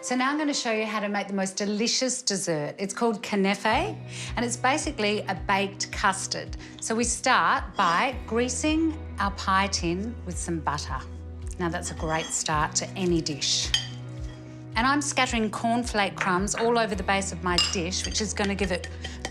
So now I'm going to show you how to make the most delicious dessert. It's called Knafeh, and it's basically a baked custard. So we start by greasing our pie tin with some butter. Now that's a great start to any dish. And I'm scattering cornflake crumbs all over the base of my dish, which is going to give it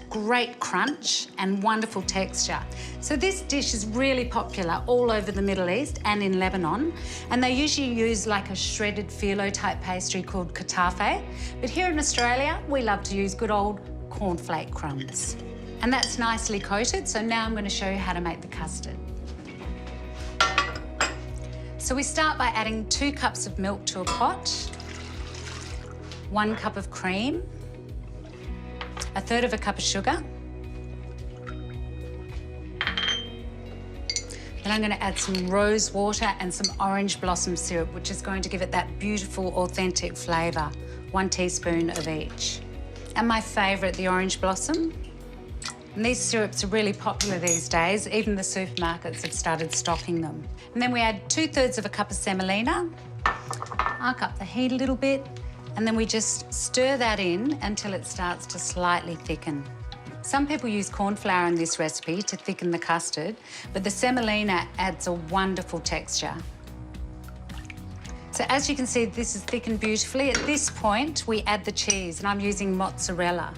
great crunch and wonderful texture. So this dish is really popular all over the Middle East and in Lebanon, and they usually use like a shredded phyllo type pastry called Knafeh. But here in Australia, we love to use good old cornflake crumbs. And that's nicely coated, so now I'm going to show you how to make the custard. So we start by adding 2 cups of milk to a pot, 1 cup of cream, 1/3 cup of sugar. Then I'm going to add some rose water and some orange blossom syrup, which is going to give it that beautiful, authentic flavour. 1 teaspoon of each. And my favourite, the orange blossom. And these syrups are really popular these days. Even the supermarkets have started stocking them. And then we add 2/3 cup of semolina. Arc up the heat a little bit. And then we just stir that in until it starts to slightly thicken. Some people use corn flour in this recipe to thicken the custard, but the semolina adds a wonderful texture. So as you can see, this is thickened beautifully. At this point, we add the cheese, and I'm using mozzarella.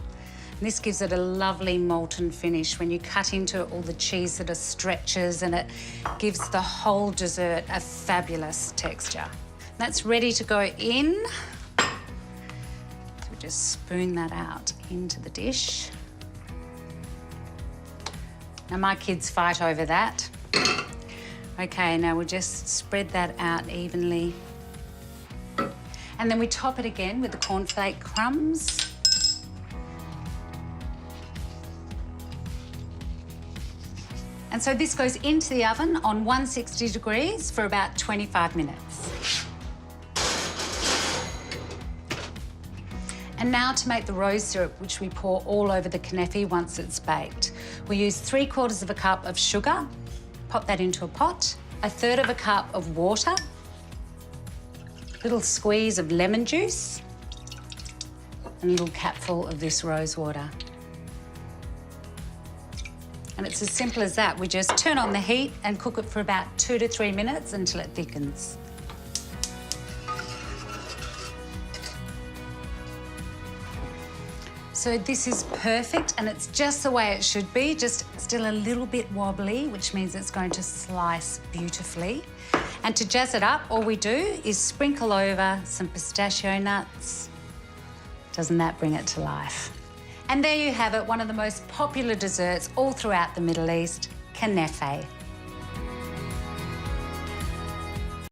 And this gives it a lovely molten finish. When you cut into it, all the cheese sort of stretches, and it gives the whole dessert a fabulous texture. That's ready to go in. Just spoon that out into the dish. Now, my kids fight over that. Okay, now we'll just spread that out evenly. And then we top it again with the cornflake crumbs. And so this goes into the oven on 160 degrees for about 25 minutes. And now to make the rose syrup, which we pour all over the Knafeh once it's baked. We use 3/4 cup of sugar, pop that into a pot, 1/3 cup of water, a little squeeze of lemon juice, and a little capful of this rose water. And it's as simple as that. We just turn on the heat and cook it for about 2 to 3 minutes until it thickens. So this is perfect, and it's just the way it should be, just still a little bit wobbly, which means it's going to slice beautifully. And to jazz it up, all we do is sprinkle over some pistachio nuts. Doesn't that bring it to life? And there you have it, one of the most popular desserts all throughout the Middle East, Knafeh.